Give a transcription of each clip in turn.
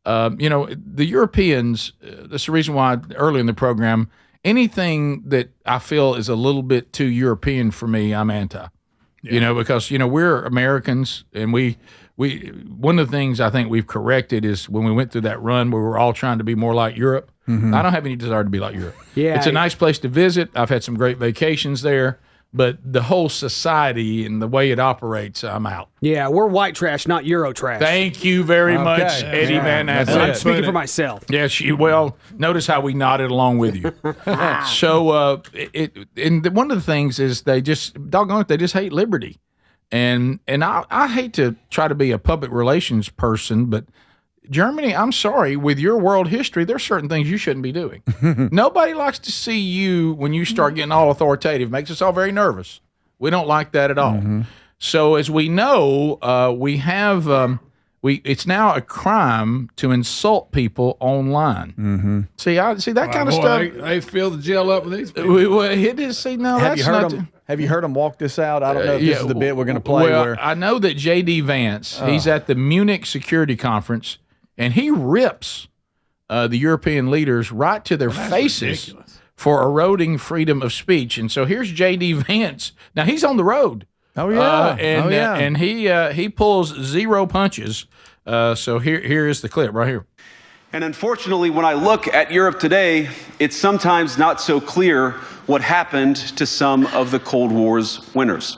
the Europeans, that's the reason why early in the program, anything that I feel is a little bit too European for me, I'm anti. Yeah. Because, we're Americans, and we one of the things I think we've corrected is when we went through that run where we're all trying to be more like Europe. Mm-hmm. I don't have any desire to be like Europe. Yeah, it's a nice place to visit. I've had some great vacations there. But the whole society and the way it operates, I'm out. Yeah, we're white trash, not Euro trash. Thank you very much, Eddie Van Assen. I'm speaking for myself. Yes, notice how we nodded along with you. So, one of the things is they just hate liberty. And I hate to try to be a public relations person, but Germany, I'm sorry, with your world history, there's certain things you shouldn't be doing. Nobody likes to see you when you start getting all authoritative. Makes us all very nervous. We don't like that at all. Mm-hmm. So as we know, we have it's now a crime to insult people online. Mm-hmm. See that kind of stuff. They fill the jail up with these people. It is. See, no, have you heard them? Have you heard them walk this out? I don't know if this is the bit we're going to play. Well, I know that J.D. Vance, he's at the Munich Security Conference. And he rips the European leaders right to their faces ridiculous. For eroding freedom of speech. And so here's J.D. Vance. Now, he's on the road. Oh, yeah. And he pulls zero punches. So here is the clip right here. And unfortunately, when I look at Europe today, it's sometimes not so clear what happened to some of the Cold War's winners.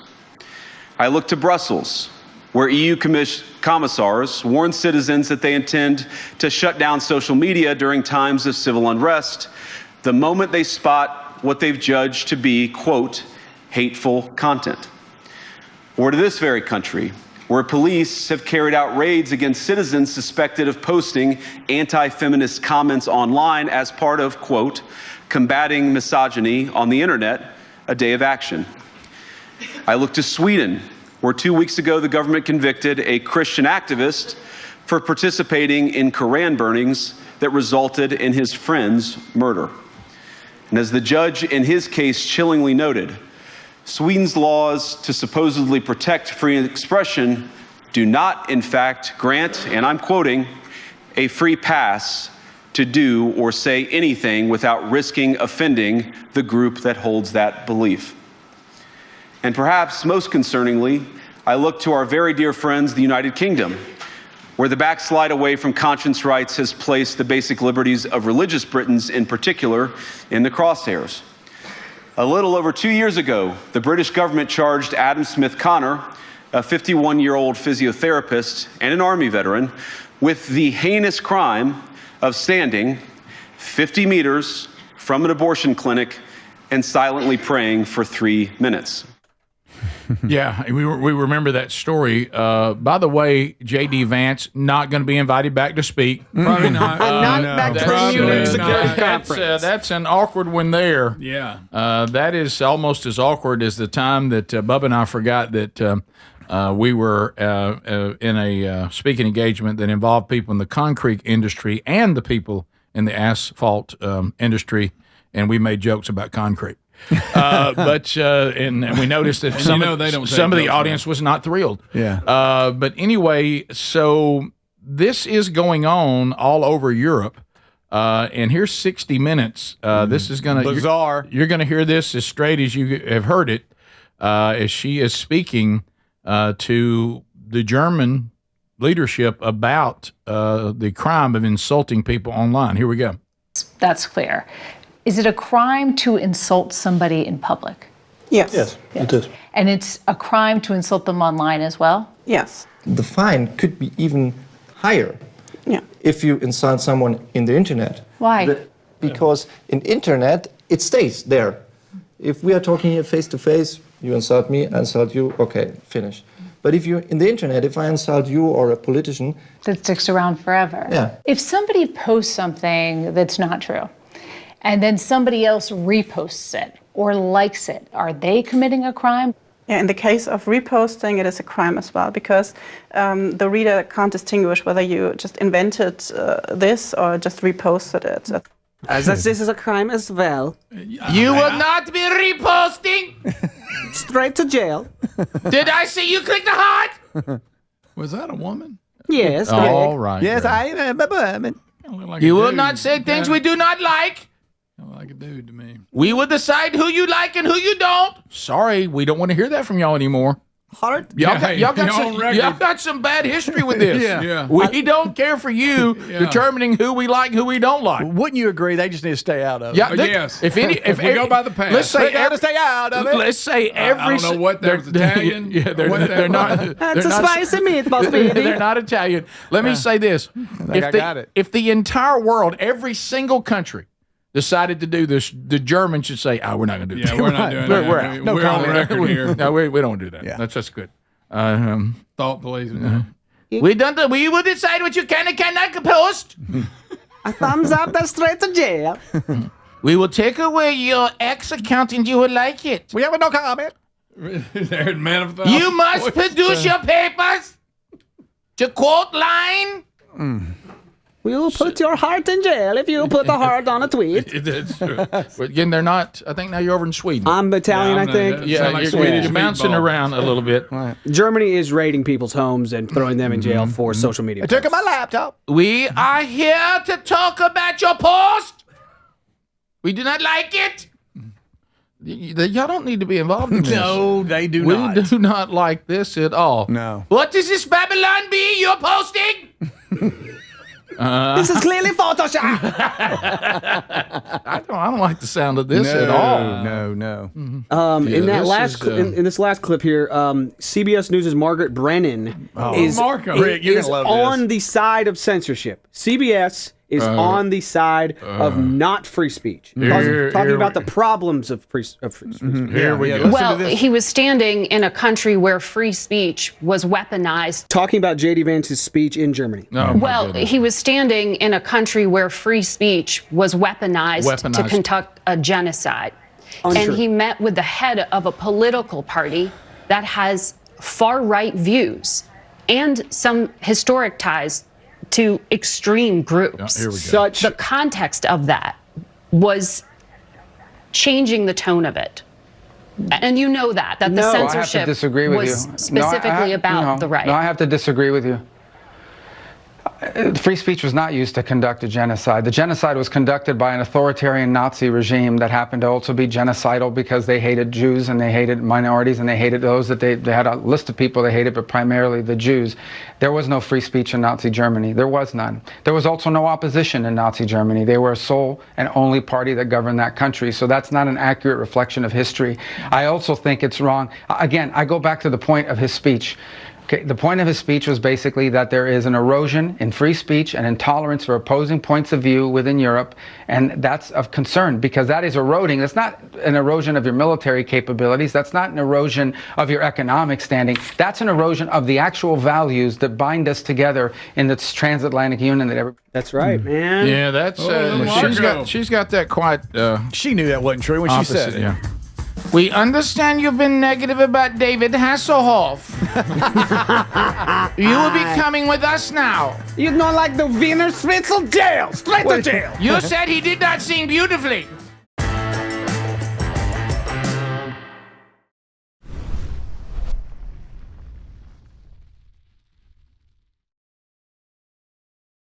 I look to Brussels, where EU commissars warn citizens that they intend to shut down social media during times of civil unrest the moment they spot what they've judged to be, quote, hateful content. Or to this very country, where police have carried out raids against citizens suspected of posting anti-feminist comments online as part of, quote, combating misogyny on the internet, a day of action. I look to Sweden, where 2 weeks ago the government convicted a Christian activist for participating in Koran burnings that resulted in his friend's murder. And as the judge in his case chillingly noted, Sweden's laws to supposedly protect free expression do not, in fact, grant, and I'm quoting, a free pass to do or say anything without risking offending the group that holds that belief. And perhaps most concerningly, I look to our very dear friends, the United Kingdom, where the backslide away from conscience rights has placed the basic liberties of religious Britons in particular in the crosshairs. A little over 2 years ago, the British government charged Adam Smith Connor, a 51-year-old physiotherapist and an Army veteran, with the heinous crime of standing 50 meters from an abortion clinic and silently praying for 3 minutes. Yeah, we remember that story. By the way, J.D. Vance not going to be invited back to speak. Probably not. Not back to the Munich Security Conference. That's an awkward one there. Yeah. That is almost as awkward as the time that Bubba and I forgot that we were in a speaking engagement that involved people in the concrete industry and the people in the asphalt industry, and we made jokes about concrete. And we noticed that some of the audience was not thrilled. Yeah. But anyway, so this is going on all over Europe. And here's 60 Minutes. This is going to bizarre. You're going to hear this as straight as you have heard it, as she is speaking to the German leadership about the crime of insulting people online. Here we go. That's clear. Is it a crime to insult somebody in public? Yes. Yes, it is. And it's a crime to insult them online as well? Yes. The fine could be even higher if you insult someone in the internet. Why? Because in internet, it stays there. If we are talking here face to face, you insult me, I insult you, okay, finish. But if you in the internet, if I insult you or a politician, that sticks around forever. Yeah. If somebody posts something that's not true, and then somebody else reposts it or likes it, are they committing a crime? Yeah, in the case of reposting, it is a crime as well, because the reader can't distinguish whether you just invented this or just reposted it. As this is a crime as well. You will not be reposting. Straight to jail. Did I see you click the heart? Was that a woman? Yes. All right. Yes, Greg. I am a Berman. Like You a will dude. not say things we do not like. Like a dude to me. We will decide who you like and who you don't. Sorry, we don't want to hear that from y'all anymore. Heart. Y'all got, y'all got, you're some, on record. y'all got some bad history with this. Yeah. We don't care for you determining who we like, who we don't like. Wouldn't you agree? They just need to stay out of it. Yeah, Yes. If we go by the past. let's say They gotta stay out of it. Let's say every. I don't know what there's Italian. Yeah, they're, what they're not. That's they're a not- spicy meatball, baby. They're not Italian. Let me say this: I got it. if the entire world, every single country, decided to do this, the Germans should say, "Oh, we're not going to do Yeah, that. we're not doing We're- that. we're out. No We're on comment. record here. No, we don't do that. Yeah. That's just good. Thought police. We don't. We will decide what you can and cannot post. A thumbs up, that's straight to jail. We will take away your X account and you will like it. We have no comment. They're man of the You must produce your papers. To quote line. We will put your heart in jail if you put a heart on a tweet. That's true. But again, they're not. I think now you're over in Sweden. I'm Italian, I think. Sound like you're, Swedish you're bouncing meatball. around a little bit. Germany is raiding people's homes and throwing them in jail for social media. I took my laptop. We are here to talk about your post. We do not like it. Y'all don't need to be involved in this. No, they do we not. do not like this at all. No. What is this Babylon bee you're posting? This is clearly Photoshop. I don't like the sound of this at all. No. In that this last is, in this last clip here, CBS News' Margaret Brennan is, Marco. Rick, you're is gonna love this. on the side of censorship. CBS is on the side of not free speech, talking about the problems of free speech. Here we go. Listen Well, to this. he was standing in a country where free speech was weaponized. Talking about J.D. Vance's speech in Germany. Oh, my Well, goodness. he was standing in a country where free speech was weaponized to Weaponized. conduct a genocide. Untrue. And he met with the head of a political party that has far-right views and some historic ties to extreme groups. Here we go. Such The context of that was changing the tone of it. And you know that the No, I have to censorship disagree with was you. specifically about the right. No, I have to disagree with you. Free speech was not used to conduct a genocide. The genocide was conducted by an authoritarian Nazi regime that happened to also be genocidal because they hated Jews and they hated minorities and they hated those that they had a list of people they hated, but primarily the Jews. There was no free speech in Nazi Germany. There was none. There was also no opposition in Nazi Germany. They were a sole and only party that governed that country. So that's not an accurate reflection of history. I also think it's wrong. Again, I go back to the point of his speech. Okay, the point of his speech was basically that there is an erosion in free speech and intolerance for opposing points of view within Europe, and that's of concern because that is eroding. That's not an erosion of your military capabilities. That's not an erosion of your economic standing. That's an erosion of the actual values that bind us together in this transatlantic union that everybody. That's right, man. Yeah, that's Marco. she's got that quite She knew that wasn't true when she opposite. said it. Yeah. We understand you've been negative about David Hasselhoff. You will be coming with us now. You don't like the Wiener Schnitzel? Jail! Straight to jail! You said he did not sing beautifully.